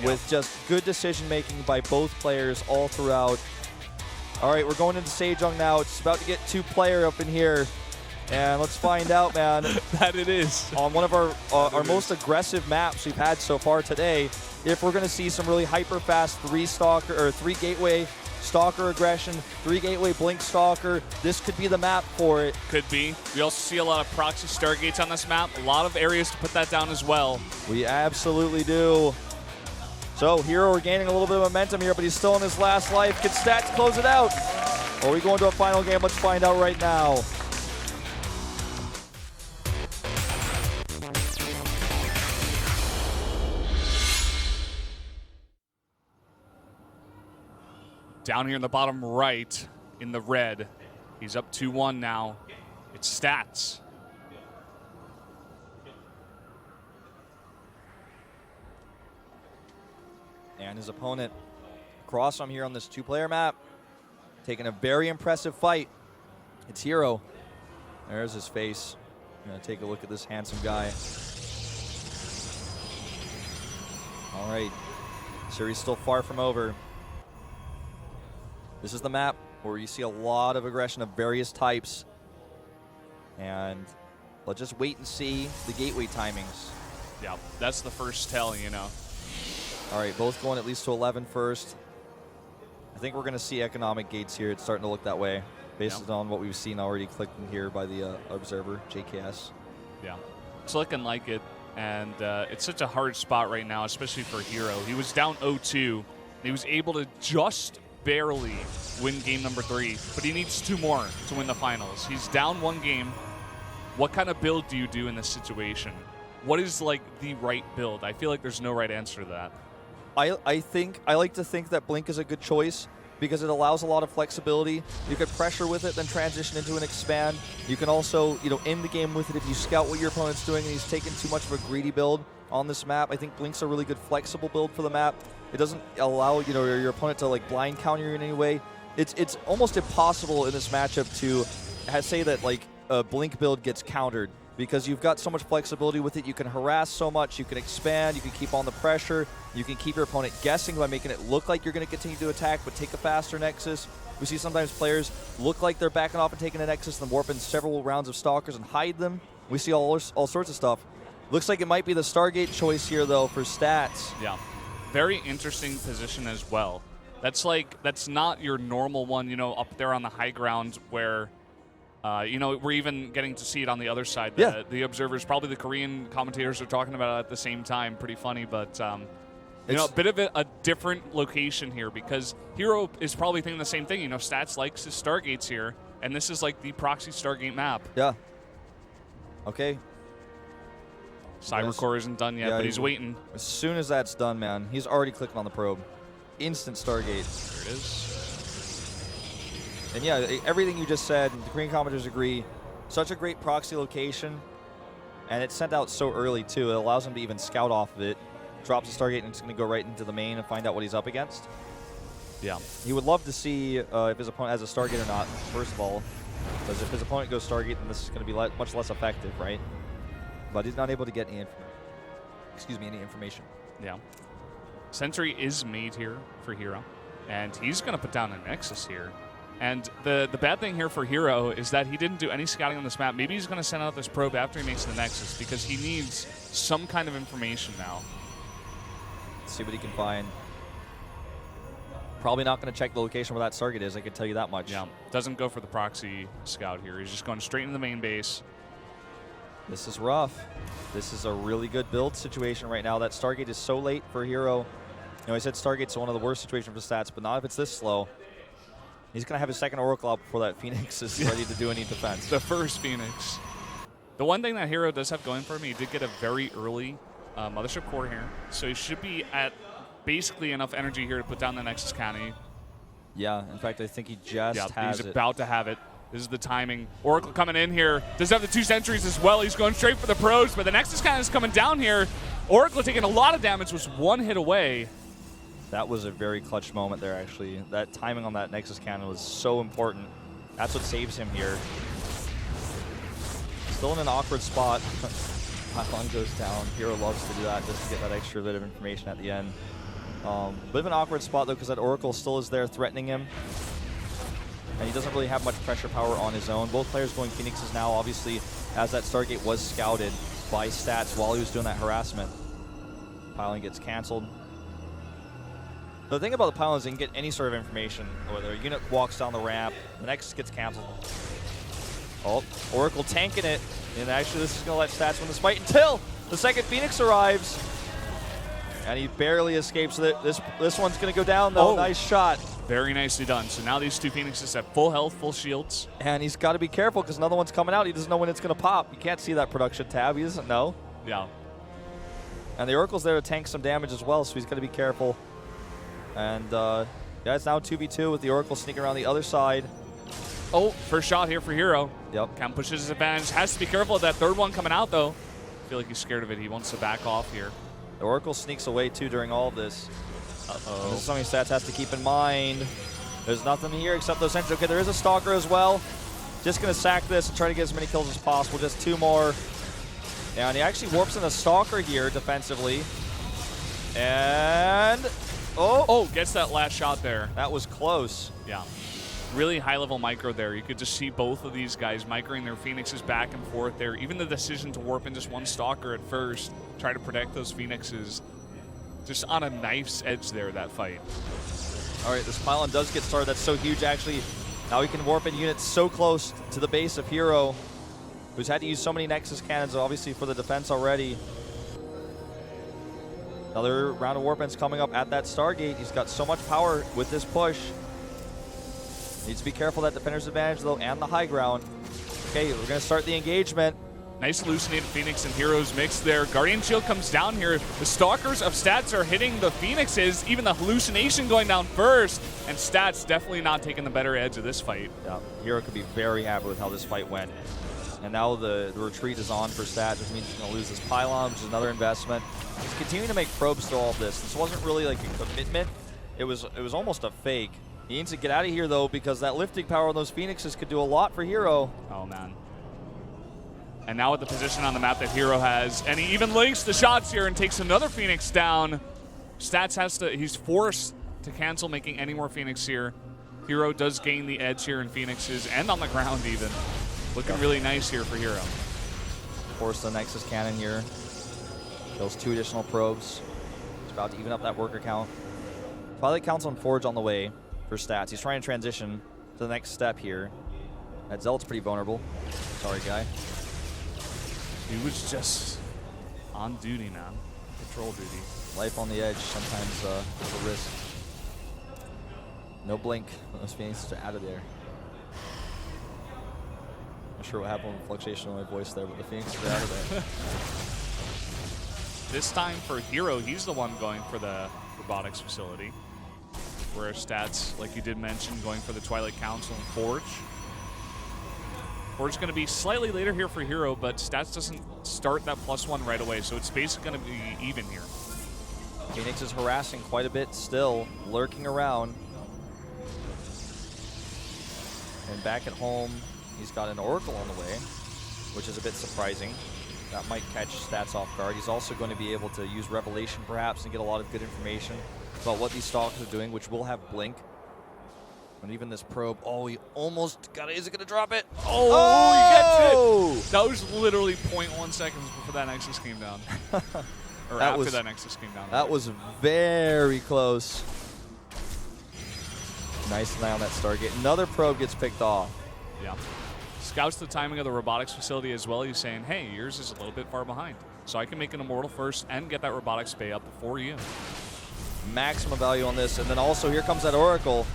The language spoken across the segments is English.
with just good decision-making by both players all throughout. All right, we're going into Sejong now. It's about to get two-player up in here. And let's find out, man. That it is. On one of our most aggressive maps we've had so far today, if we're going to see some really hyper-fast three gateway Stalker aggression, 3 gateway Blink Stalker. This could be the map for it. Could be. We also see a lot of proxy Stargates on this map. A lot of areas to put that down as well. We absolutely do. So herO, we're gaining a little bit of momentum here, but he's still in his last life. Can Stats close it out? Or are we going to a final game? Let's find out right now. Down here in the bottom right, in the red, he's up 2-1 now. It's Stats. And his opponent across from here on this two-player map, taking a very impressive fight. It's herO. There's his face. I'm going to take a look at this handsome guy. All right. Series still far from over. This is the map where you see a lot of aggression of various types. And let's just wait and see the gateway timings. Yeah, that's the first tell, you know. All right, both going at least to 11 first. I think we're going to see economic gates here. It's starting to look that way based on what we've seen already clicking here by the observer, JKS. Yeah, it's looking like it. And it's such a hard spot right now, especially for herO. He was down 0-2. He was able to just barely win game number 3, but he needs 2 more to win the finals. He's down 1 game. What kind of build do you do in this situation? What is like the right build? I feel like there's no right answer to that. I like to think that Blink is a good choice because it allows a lot of flexibility. You could pressure with it, then transition into an expand. You can also, end the game with it if you scout what your opponent's doing and he's taking too much of a greedy build on this map. I think Blink's a really good flexible build for the map. It doesn't allow your opponent to like blind counter you in any way. It's almost impossible in this matchup to say that like a Blink build gets countered because you've got so much flexibility with it. You can harass so much, you can expand, you can keep on the pressure, you can keep your opponent guessing by making it look like you're going to continue to attack but take a faster Nexus. We see sometimes players look like they're backing off and taking a Nexus and warp in several rounds of Stalkers and hide them. We see all sorts of stuff. Looks like it might be the Stargate choice here though for Stats. Yeah. Very interesting position as well. That's not your normal one, up there on the high ground where, we're even getting to see it on the other side. The observers, probably the Korean commentators are talking about it at the same time. Pretty funny, but a bit of a different location here because herO is probably thinking the same thing. Stats likes his Stargates here, and this is like the proxy Stargate map. Yeah. Okay. Cybercore isn't done yet, but he's waiting. As soon as that's done, man, he's already clicking on the probe. Instant Stargate. There it is. And yeah, everything you just said, the Korean commenters agree. Such a great proxy location, and it's sent out so early too. It allows him to even scout off of it. Drops the Stargate and it's going to go right into the main and find out what he's up against. Yeah. He would love to see if his opponent has a Stargate or not, first of all. Because if his opponent goes Stargate, then this is going to be much less effective, right? But he's not able to get any information. Yeah. Sentry is made here for herO, and he's going to put down a Nexus here. And the bad thing here for herO is that he didn't do any scouting on this map. Maybe he's going to send out this probe after he makes the Nexus because he needs some kind of information now. Let's see what he can find. Probably not going to check the location where that Stargate is, I can tell you that much. Yeah, doesn't go for the proxy scout here. He's just going straight into the main base. This is rough. This is a really good build situation right now. That Stargate is so late for herO. I said Stargate's one of the worst situations for Stats, but not if it's this slow. He's going to have his second Oracle out before that Phoenix is ready to do any defense. The first Phoenix. The one thing that herO does have going for him, he did get a very early Mothership Core here, so he should be at basically enough energy here to put down the Nexus County. Yeah, in fact, I think he just has it. He's about to have it. This is the timing. Oracle coming in here. Does have the 2 sentries as well. He's going straight for the pros, but the Nexus Cannon is coming down here. Oracle taking a lot of damage, was 1 hit away. That was a very clutch moment there, actually. That timing on that Nexus Cannon was so important. That's what saves him here. Still in an awkward spot. Pylon goes down. herO loves to do that just to get that extra bit of information at the end. Bit of an awkward spot, though, because that Oracle still is there threatening him. And he doesn't really have much pressure power on his own. Both players going Phoenixes now, obviously, as that Stargate was scouted by Stats while he was doing that harassment. Piling gets canceled. The thing about the pylon is they can get any sort of information, whether a unit walks down the ramp, the Nexus gets canceled. Oh, Oracle tanking it, and actually this is going to let Stats win this fight until the second Phoenix arrives. And he barely escapes. This one's going to go down, though. Oh. Nice shot. Very nicely done. So now these two Phoenixes have full health, full shields. And he's got to be careful because another one's coming out. He doesn't know when it's going to pop. You can't see that production tab. He doesn't know. Yeah. And the Oracle's there to tank some damage as well, so he's got to be careful. And yeah, it's now 2v2 with the Oracle sneaking around the other side. Oh, first shot here for herO. Yep. Kind of pushes his advantage. Has to be careful of that third one coming out, though. I feel like he's scared of it. He wants to back off here. The Oracle sneaks away, too, during all of this. Uh-oh. This is something Stats has to keep in mind. There's nothing here except those sentries. Okay, there is a Stalker as well. Just going to sack this and try to get as many kills as possible. Just 2 more. And he actually warps in a Stalker here defensively. And... Oh, gets that last shot there. That was close. Yeah. Really high-level micro there. You could just see both of these guys microing their Phoenixes back and forth there. Even the decision to warp in just one Stalker at first, try to protect those Phoenixes. Just on a knife's edge there, that fight. All right, this pylon does get started. That's so huge, actually. Now he can warp in units so close to the base of herO, who's had to use so many Nexus cannons, obviously, for the defense already. Another round of warp-ins coming up at that Stargate. He's got so much power with this push. Needs to be careful of that defender's advantage, though, and the high ground. Okay, we're going to start the engagement. Nice hallucinated Phoenix and herO's mix there. Guardian Shield comes down here. The Stalkers of Stats are hitting the Phoenixes. Even the hallucination going down first. And Stats definitely not taking the better edge of this fight. Yeah, herO could be very happy with how this fight went. And now the retreat is on for Stats, which means he's going to lose this pylon, which is another investment. He's continuing to make probes through all of this. This wasn't really like a commitment. It was almost a fake. He needs to get out of here, though, because that lifting power on those Phoenixes could do a lot for herO. Oh, man. And now with the position on the map that herO has, and he even links the shots here and takes another Phoenix down. Stats has to, he's forced to cancel making any more Phoenix here. herO does gain the edge here in Phoenixes and on the ground even. Looking really nice here for herO. Force the Nexus cannon here. Kills 2 additional probes. He's about to even up that worker count. Twilight Council and Forge on the way for Stats. He's trying to transition to the next step here. That Zealot's pretty vulnerable. Sorry, guy. He was just on duty, man. Patrol duty. Life on the edge sometimes is a risk. No blink. Those Phoenixes are out of there. Not sure what happened with the fluctuation in my voice there, but the Phoenixes are out of there. This time for herO, he's the one going for the robotics facility. Whereas Stats, like you did mention, going for the Twilight Council and Forge. Forge going to be slightly later here for herO, but Stats doesn't start that +1 right away, so it's basically going to be even here. Phoenix is harassing quite a bit still, lurking around. And back at home, he's got an Oracle on the way, which is a bit surprising. That might catch Stats off guard. He's also going to be able to use Revelation, perhaps, and get a lot of good information about what these Stalkers are doing, which will have Blink. And even this probe, oh, he almost got it. Is it going to drop it? Oh, he gets it. That was literally 0.1 seconds before that Nexus came down. Or that after that Nexus came down. That was very close. Nice line on that Stargate. Another probe gets picked off. Yeah. Scouts the timing of the robotics facility as well. He's saying, hey, yours is a little bit far behind. So I can make an Immortal first and get that robotics bay up before you. Maximum value on this. And then also here comes that Oracle.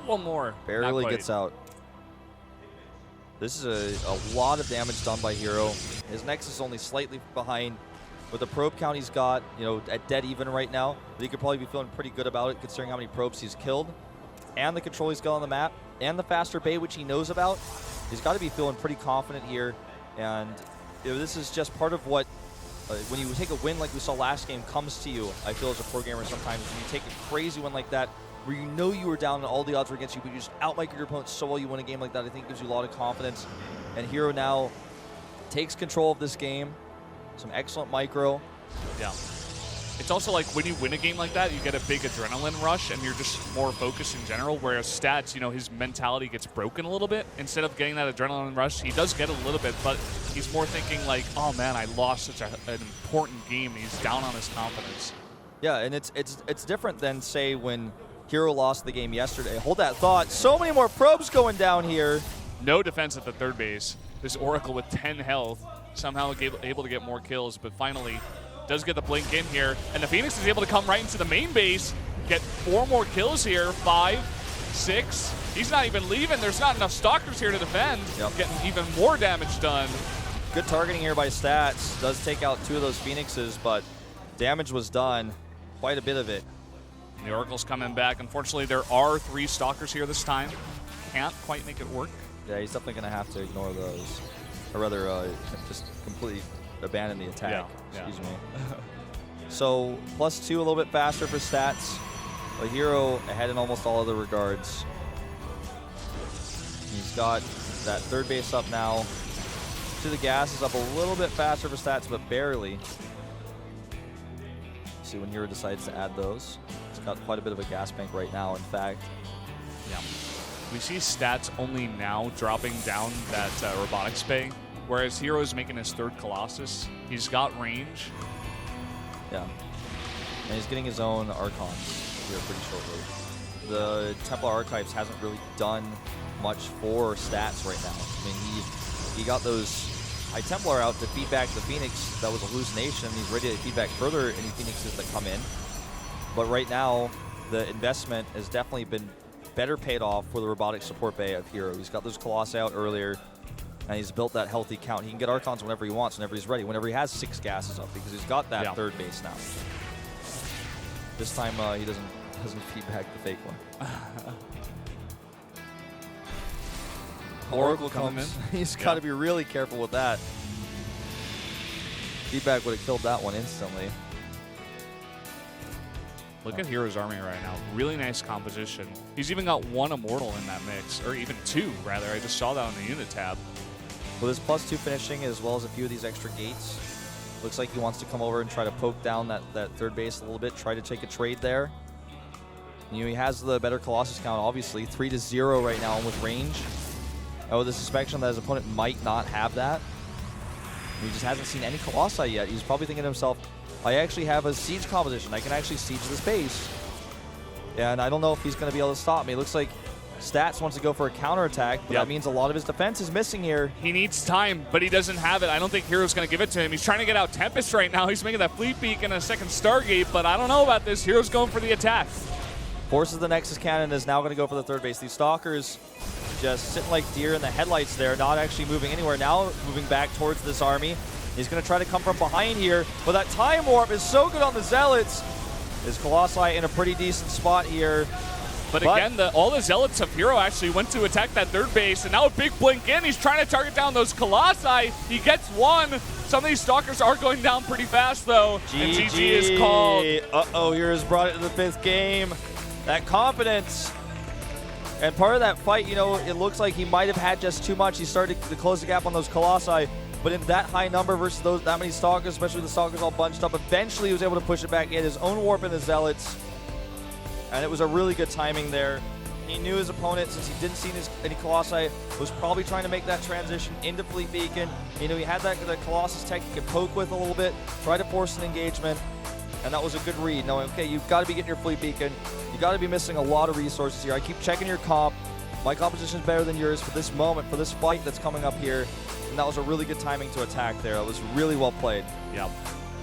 One more. Barely gets out. This is a lot of damage done by herO. His Nexus is only slightly behind. With the probe count he's got, you know, at dead even right now, he could probably be feeling pretty good about it considering how many probes he's killed. And the control he's got on the map. And the faster bay, which he knows about. He's got to be feeling pretty confident here. And you know, this is just part of what, when you take a win like we saw last game, comes to you, I feel, as a pro gamer sometimes. When you take a crazy win like that, where you know you were down and all the odds were against you, but you just out-micro your opponent so well you win a game like that, I think gives you a lot of confidence. And herO now takes control of this game. Some excellent micro. Yeah. it's also like when you win a game like that, you get a big adrenaline rush and you're just more focused in general, whereas Stats, you know, his mentality gets broken a little bit. Instead of getting that adrenaline rush, he does get a little bit, but he's more thinking like, oh man, I lost such an important game, and he's down on his confidence. Yeah, and it's different than, say, when herO lost the game yesterday. Hold that thought. So many more probes going down here. No defense at the third base. This Oracle with 10 health, somehow able to get more kills, but finally does get the blink in here. And the Phoenix is able to come right into the main base, get 4 more kills here, 5, 6. He's not even leaving. There's not enough Stalkers here to defend. Yep. Getting even more damage done. Good targeting here by Stats. Does take out 2 of those Phoenixes, but damage was done. Quite a bit of it. The Oracle's coming back. Unfortunately, there are 3 Stalkers here this time. Can't quite make it work. Yeah, he's definitely going to have to ignore those. Or rather, just completely abandon the attack. Yeah. Excuse me. So, +2 a little bit faster for Stats. But herO ahead in almost all other regards. He's got that third base up now. To the gas is up a little bit faster for Stats, but barely. See when herO decides to add those. It's got quite a bit of a gas bank right now, in fact. Yeah. We see Stats only now dropping down that robotics bay, whereas herO is making his 3rd Colossus. He's got range. Yeah. And he's getting his own Archons here pretty shortly. The Templar Archives hasn't really done much for Stats right now. I mean, he got those High Templar out to feed back the Phoenix. That was a hallucination. He's ready to feed back further any Phoenixes that come in. But right now, the investment has definitely been better paid off for the robotic support bay of herO. He's got those Colossi out earlier, and he's built that healthy count. He can get Archons whenever he wants, whenever he's ready, whenever he has 6 gases up, because he's got that third base now. This time he doesn't feed back the fake one. Oracle comes in. He's got to be really careful with that. Feedback would have killed that one instantly. Look at herO's army right now. Really nice composition. He's even got 1 Immortal in that mix, or even 2, rather. I just saw that on the unit tab. With his +2 finishing, as well as a few of these extra gates, looks like he wants to come over and try to poke down that third base a little bit, try to take a trade there. You know, he has the better Colossus count, obviously. 3-0 right now with range. Oh, the suspicion that his opponent might not have that. He just hasn't seen any Colossi yet. He's probably thinking to himself, I actually have a siege composition. I can actually siege this base. And I don't know if he's going to be able to stop me. It looks like Stats wants to go for a counterattack, but that means a lot of his defense is missing here. He needs time, but he doesn't have it. I don't think herO's going to give it to him. He's trying to get out Tempest right now. He's making that Fleet Beak and a second Stargate, but I don't know about this. herO's going for the attack. Forces the Nexus Cannon, is now going to go for the third base. These Stalkers just sitting like deer in the headlights there, not actually moving anywhere. Now moving back towards this army. He's going to try to come from behind here, but that Time Warp is so good on the Zealots. His Colossi in a pretty decent spot here. But again, all the Zealots of herO actually went to attack that third base, and now a big blink in. He's trying to target down those Colossi. He gets 1. Some of these Stalkers are going down pretty fast, though. And GG is called. Uh-oh, hero's brought it to the 5th game. That confidence. And part of that fight, you know, it looks like he might have had just too much. He started to close the gap on those Colossi. But in that high number versus that many Stalkers, especially the Stalkers all bunched up, eventually he was able to push it back. He had his own warp in the Zealots. And it was a really good timing there. He knew his opponent, since he didn't see any Colossi, was probably trying to make that transition into Fleet Beacon. You know, he had that Colossus tech he could poke with a little bit, try to force an engagement. And that was a good read, knowing, okay, you've got to be getting your Fleet Beacon. You've got to be missing a lot of resources here. I keep checking your comp. My composition is better than yours for this moment, for this fight that's coming up here. And that was a really good timing to attack there. It was really well played. Yep.